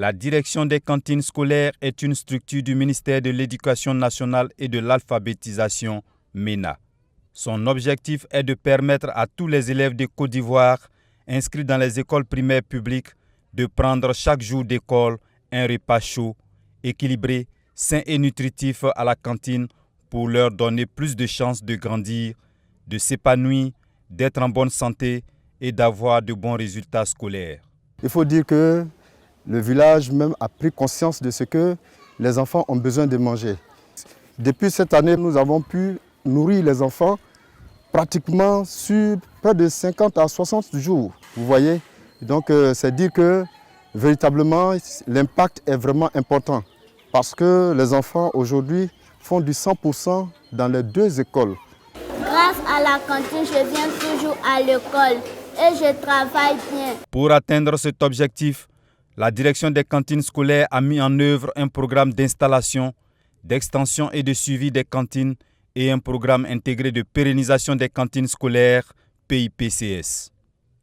La direction des cantines scolaires est une structure du ministère de l'Éducation nationale et de l'alphabétisation, MENA. Son objectif est de permettre à tous les élèves de Côte d'Ivoire inscrits dans les écoles primaires publiques de prendre chaque jour d'école un repas chaud, équilibré, sain et nutritif à la cantine pour leur donner plus de chances de grandir, de s'épanouir, d'être en bonne santé et d'avoir de bons résultats scolaires. Il faut dire que le village même a pris conscience de ce que les enfants ont besoin de manger. Depuis cette année, nous avons pu nourrir les enfants pratiquement sur près de 50 à 60 jours. Vous voyez, donc c'est dire que véritablement l'impact est vraiment important parce que les enfants aujourd'hui font du 100% dans les deux écoles. Grâce à la cantine, je viens toujours à l'école et je travaille bien. Pour atteindre cet objectif, la direction des cantines scolaires a mis en œuvre un programme d'installation, d'extension et de suivi des cantines et un programme intégré de pérennisation des cantines scolaires, PIPCS.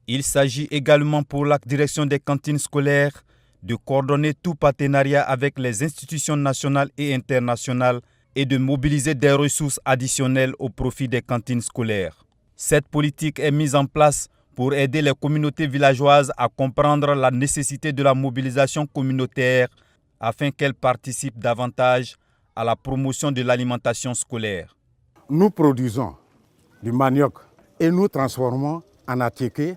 Il s'agit également pour la direction des cantines scolaires de coordonner tout partenariat avec les institutions nationales et internationales et de mobiliser des ressources additionnelles au profit des cantines scolaires. Cette politique est mise en place pour aider les communautés villageoises à comprendre la nécessité de la mobilisation communautaire afin qu'elles participent davantage à la promotion de l'alimentation scolaire. Nous produisons du manioc et nous transformons en attiéké,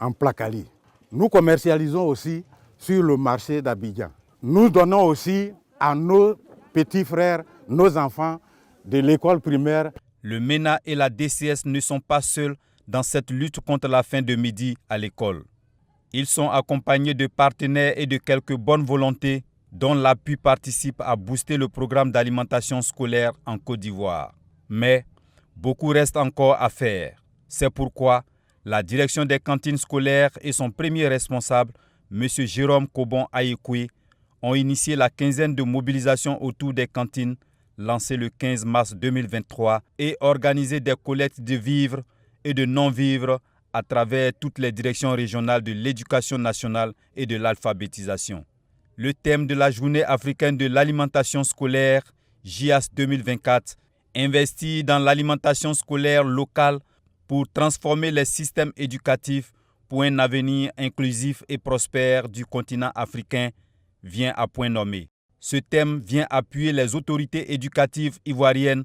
en placali. Nous commercialisons aussi sur le marché d'Abidjan. Nous donnons aussi à nos petits frères, nos enfants de l'école primaire. Le MENA et la DCS ne sont pas seuls dans cette lutte contre la faim de midi à l'école. Ils sont accompagnés de partenaires et de quelques bonnes volontés dont l'appui participe à booster le programme d'alimentation scolaire en Côte d'Ivoire. Mais beaucoup reste encore à faire. C'est pourquoi la direction des cantines scolaires et son premier responsable, M. Jérôme Kobon Aïkoui, ont initié la quinzaine de mobilisation autour des cantines lancée le 15 mars 2023 et organisé des collectes de vivres et de non-vivres à travers toutes les directions régionales de l'éducation nationale et de l'alphabétisation. Le thème de la Journée africaine de l'alimentation scolaire, JAS 2024, investit dans l'alimentation scolaire locale pour transformer les systèmes éducatifs pour un avenir inclusif et prospère du continent africain, vient à point nommé. Ce thème vient appuyer les autorités éducatives ivoiriennes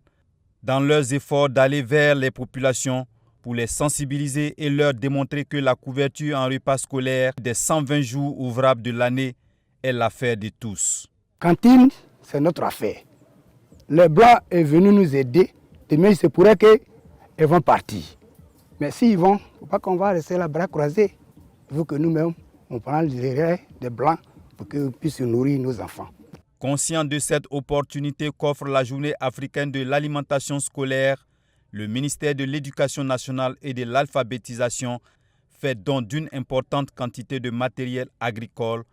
dans leurs efforts d'aller vers les populations pour les sensibiliser et leur démontrer que la couverture en repas scolaire des 120 jours ouvrables de l'année est l'affaire de tous. Cantine, c'est notre affaire. Le blanc est venu nous aider, demain il se pourrait qu'ils vont partir. Mais s'ils vont, il ne faut pas qu'on va rester la bras croisés. Il faut que nous-mêmes, on prenne les relais des blancs pour qu'ils puissent nourrir nos enfants. Conscient de cette opportunité qu'offre la Journée africaine de l'alimentation scolaire, le ministère de l'Éducation nationale et de l'alphabétisation fait don d'une importante quantité de matériel agricole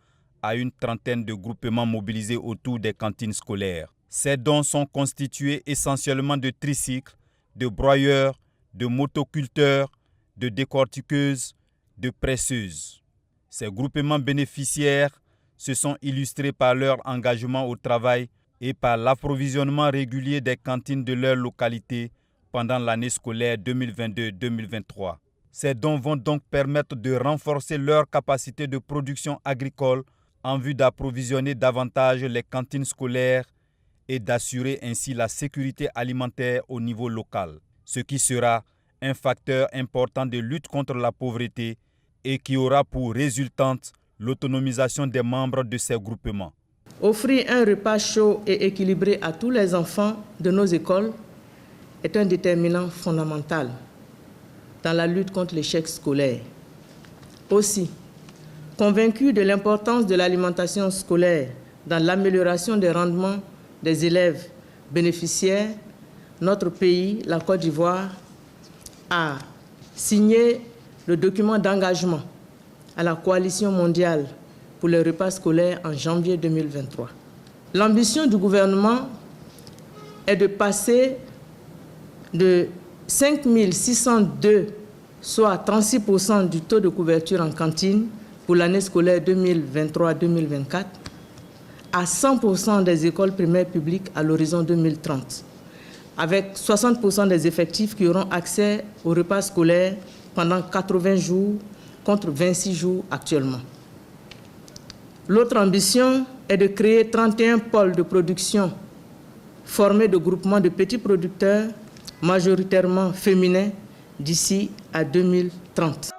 à une trentaine de groupements mobilisés autour des cantines scolaires. Ces dons sont constitués essentiellement de tricycles, de broyeurs, de motoculteurs, de décortiqueuses, de presseuses. Ces groupements bénéficiaires se sont illustrés par leur engagement au travail et par l'approvisionnement régulier des cantines de leur localité pendant l'année scolaire 2022-2023. Ces dons vont donc permettre de renforcer leur capacité de production agricole en vue d'approvisionner davantage les cantines scolaires et d'assurer ainsi la sécurité alimentaire au niveau local, ce qui sera un facteur important de lutte contre la pauvreté et qui aura pour résultante l'autonomisation des membres de ces groupements. Offrir un repas chaud et équilibré à tous les enfants de nos écoles est un déterminant fondamental dans la lutte contre l'échec scolaire. Aussi, convaincu de l'importance de l'alimentation scolaire dans l'amélioration des rendements des élèves bénéficiaires, notre pays, la Côte d'Ivoire, a signé le document d'engagement à la Coalition mondiale pour les repas scolaires en janvier 2023. L'ambition du gouvernement est de passer de 5 602, soit 36% du taux de couverture en cantine, pour l'année scolaire 2023-2024 à 100% des écoles primaires publiques à l'horizon 2030, avec 60% des effectifs qui auront accès au repas scolaire pendant 80 jours contre 26 jours actuellement. L'autre ambition est de créer 31 pôles de production formés de groupements de petits producteurs, majoritairement féminins, d'ici à 2030.